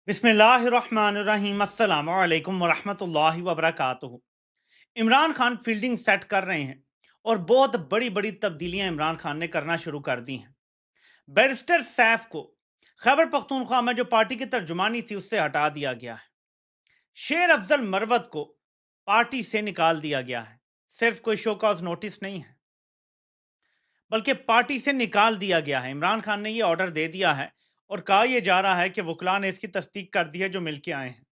بسم اللہ الرحمن الرحیم السلام علیکم ورحمۃ اللہ وبرکاتہ۔ عمران خان فیلڈنگ سیٹ کر رہے ہیں اور بہت بڑی بڑی تبدیلیاں عمران خان نے کرنا شروع کر دی ہیں۔ بیرسٹر سیف کو خیبر پختونخوا میں جو پارٹی کی ترجمانی تھی اس سے ہٹا دیا گیا ہے۔ شیر افضل مروت کو پارٹی سے نکال دیا گیا ہے۔ صرف کوئی شو کاز نوٹس نہیں ہے بلکہ پارٹی سے نکال دیا گیا ہے۔ عمران خان نے یہ آرڈر دے دیا ہے اور کہا یہ جا رہا ہے کہ وکلاء نے اس کی تصدیق کر دی ہے جو مل کے آئے ہیں۔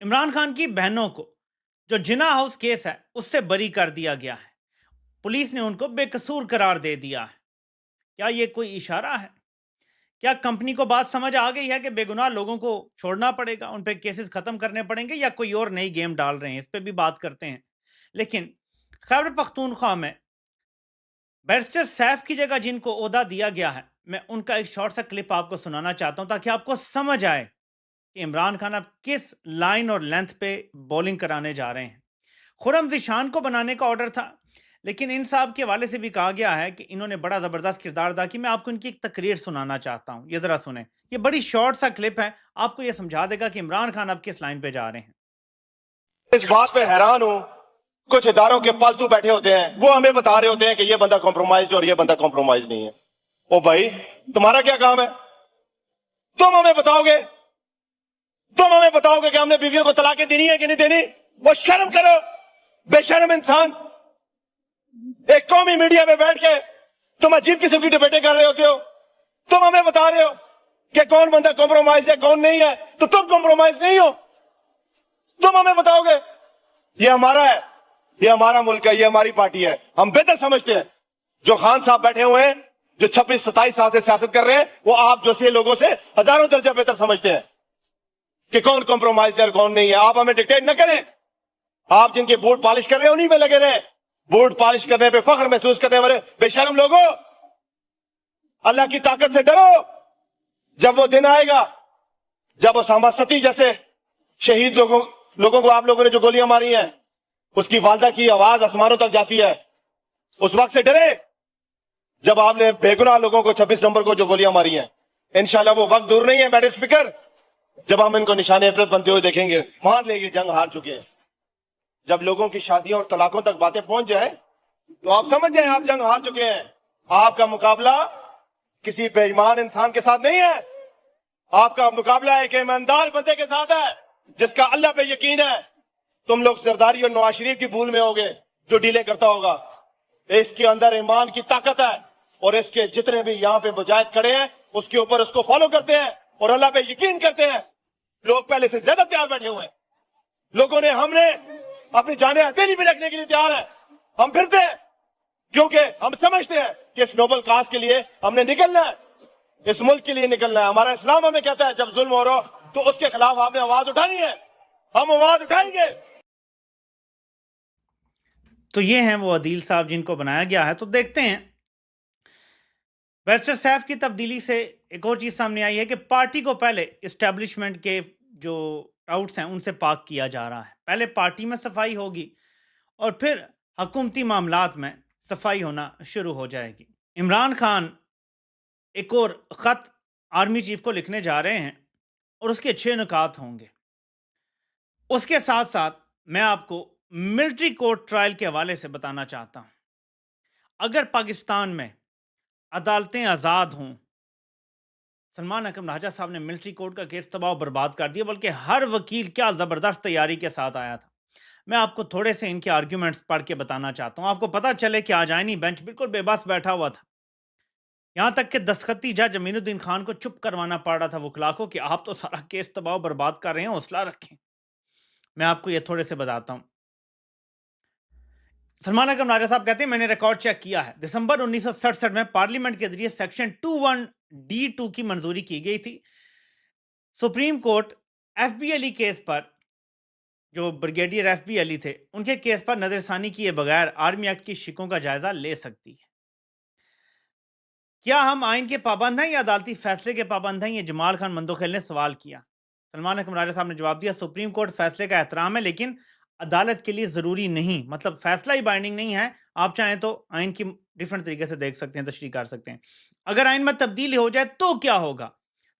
عمران خان کی بہنوں کو جو جنا ہاؤس کیس ہے اس سے بری کر دیا گیا ہے۔ پولیس نے ان کو بے قصور قرار دے دیا ہے۔ کیا یہ کوئی اشارہ ہے؟ کیا کمپنی کو بات سمجھ آ گئی ہے کہ بے گناہ لوگوں کو چھوڑنا پڑے گا، ان پہ کیسز ختم کرنے پڑیں گے، یا کوئی اور نئی گیم ڈال رہے ہیں؟ اس پہ بھی بات کرتے ہیں۔ لیکن خیبر پختونخوا میں بیرسٹر سیف کی جگہ جن کو عہدہ دیا گیا ہے، میں ان کا ایک شارٹ سا کلپ آپ کو سنانا چاہتا ہوں تاکہ آپ کو سمجھ آئے کہ عمران خان اب کس لائن اور لینتھ پہ بولنگ کرانے جا رہے ہیں۔ خرم ذیشان کو بنانے کا آرڈر تھا، لیکن ان صاحب کے حوالے سے بھی کہا گیا ہے کہ انہوں نے بڑا زبردست کردار ادا کی۔ میں آپ کو ان کی ایک تقریر سنانا چاہتا ہوں، یہ ذرا سنیں۔ یہ بڑی شارٹ سا کلپ ہے، آپ کو یہ سمجھا دے گا کہ عمران خان اب کس لائن پہ جا رہے ہیں۔ اس بات پہ حیران ہوں، کچھ اداروں کے پالتو بیٹھے ہوتے ہیں، وہ ہمیں بتا رہے ہوتے ہیں کہ یہ بندہ کمپرومائزڈ اور یہ بندہ کمپرومائز نہیں ہے۔ او بھائی، تمہارا کیا کام ہے؟ تم ہمیں بتاؤ گے کہ ہم نے بیویوں کو طلاقیں دینی ہے کہ نہیں دینی؟ وہ شرم کرو، بے شرم انسان۔ ایک قومی میڈیا پہ بیٹھ کے تم عجیب قسم کی ڈبیٹیں کر رہے ہوتے ہو۔ تم ہمیں بتا رہے ہو کہ کون بندہ کمپرومائز ہے کون نہیں ہے، تو تم کمپرومائز نہیں ہو۔ تم ہمیں بتاؤ گے یہ ہمارا ہے، یہ ہمارا ملک ہے، یہ ہماری پارٹی ہے، ہم بہتر سمجھتے ہیں۔ جو خان صاحب بیٹھے ہوئے ہیں، جو 26-27 سال سے سیاست کر رہے ہیں، وہ آپ جیسے لوگوں سے ہزاروں درجہ بہتر سمجھتے ہیں کہ کون کمپرومائز ہے کون نہیں ہے۔ آپ ہمیں ڈکٹیٹ نہ کریں۔ آپ جن کے بوٹ پالش کر رہے ہیں انہی میں لگے رہے۔ بوٹ پالش کرنے پہ فخر محسوس کرنے والے بے شرم لوگوں، اللہ کی طاقت سے ڈرو۔ جب وہ دن آئے گا جب اسامہ ستی جیسے شہید لوگوں کو آپ لوگوں نے جو گولیاں ماری ہیں، اس کی والدہ کی آواز آسمانوں تک جاتی ہے، اس وقت سے ڈرے جب آپ نے بے گناہ لوگوں کو 26 نومبر کو جو گولیاں ماری ہیں۔ انشاءاللہ وہ وقت دور نہیں ہے میڈم اسپیکر، جب ہم ان کو نشان عبرت بنتے ہوئے دیکھیں گے۔ مان لیں یہ جنگ ہار چکے ہیں۔ جب لوگوں کی شادیوں اور طلاقوں تک باتیں پہنچ جائیں تو آپ سمجھ جائیں آپ جنگ ہار چکے ہیں۔ آپ کا مقابلہ کسی بے ایمان انسان کے ساتھ نہیں ہے، آپ کا مقابلہ ایک ایماندار بندے کے ساتھ ہے جس کا اللہ پہ یقین ہے۔ تم لوگ زرداری اور نواز شریف کی بھول میں ہوگے جو ڈیلے کرتا ہوگا۔ اس کے اندر ایمان کی طاقت ہے اور اس کے جتنے بھی یہاں پہ مجاہد کھڑے ہیں اس کے اوپر اس کو فالو کرتے ہیں اور اللہ پہ یقین کرتے ہیں۔ لوگ پہلے سے زیادہ تیار بیٹھے ہوئے ہیں۔ ہم نے اپنی جانیں ہتھیلی بھی رکھنے کے لیے تیار ہیں۔ ہم پھرتے ہیں کیونکہ ہم سمجھتے ہیں کہ اس نوبل کاز کے لیے ہم نے نکلنا ہے، اس ملک کے لیے نکلنا ہے۔ ہمارا اسلام ہمیں کہتا ہے جب ظلم ہو رہا ہو تو اس کے خلاف آپ نے آواز اٹھانی ہے، ہم آواز اٹھائیں گے۔ تو یہ ہیں وہ عدیل صاحب جن کو بنایا گیا ہے۔ تو دیکھتے ہیں بیرسٹر سیف کی تبدیلی سے ایک اور چیز سامنے آئی ہے کہ پارٹی کو پہلے اسٹیبلشمنٹ کے جو آؤٹس ہیں ان سے پاک کیا جا رہا ہے۔ پہلے پارٹی میں صفائی ہوگی اور پھر حکومتی معاملات میں صفائی ہونا شروع ہو جائے گی۔ عمران خان ایک اور خط آرمی چیف کو لکھنے جا رہے ہیں اور اس کے 6 نکات ہوں گے۔ اس کے ساتھ ساتھ میں آپ کو ملٹری کورٹ ٹرائل کے حوالے سے بتانا چاہتا ہوں۔ اگر پاکستان میں عدالتیں آزاد ہوں، سلمان اکرم راجہ صاحب نے ملٹری کورٹ کا کیس تباہ و برباد کر دیا، بلکہ ہر وکیل کیا زبردست تیاری کے ساتھ آیا تھا۔ میں آپ کو تھوڑے سے ان کے آرگیومنٹس پڑھ کے بتانا چاہتا ہوں، آپ کو پتہ چلے کہ آج آئینی بینچ بالکل بے بس بیٹھا ہوا تھا۔ یہاں تک کہ دستخطی جج امین الدین خان کو چپ کروانا پڑ رہا تھا وکلا کو کہ آپ تو سارا کیس تباہ و برباد کر رہے ہیں، حوصلہ رکھیں۔ میں آپ کو یہ تھوڑے سے بتاتا ہوں۔ سلمان اکرم راجہ صاحب کہتے ہیں میں نے ریکارڈ چیک کیا ہے، دسمبر 1967 میں پارلیمنٹ کے ذریعے سیکشن 21D2 کی منظوری کی گئی تھی۔ سپریم کورٹ ایف بی علی کیس پر، جو بریگیڈیئر ایف بی علی تھے، ان کے کیس پر نظر ثانی کیے بغیر آرمی ایکٹ کی شکوں کا جائزہ لے سکتی ہے۔ کیا ہم آئین کے پابند ہیں یا عدالتی فیصلے کے پابند ہیں؟ یہ جمال خان مندوخیل نے سوال کیا۔ سلمان اکرم راجہ صاحب نے جواب دیا سپریم کورٹ فیصلے کا احترام ہے لیکن عدالت کے لیے ضروری نہیں، مطلب فیصلہ ہی بائنڈنگ نہیں ہے، آپ چاہیں تو آئین کی ڈیفرنٹ طریقے سے دیکھ سکتے ہیں، تشریح کر سکتے ہیں۔ اگر آئین میں تبدیلی ہو جائے تو کیا ہوگا؟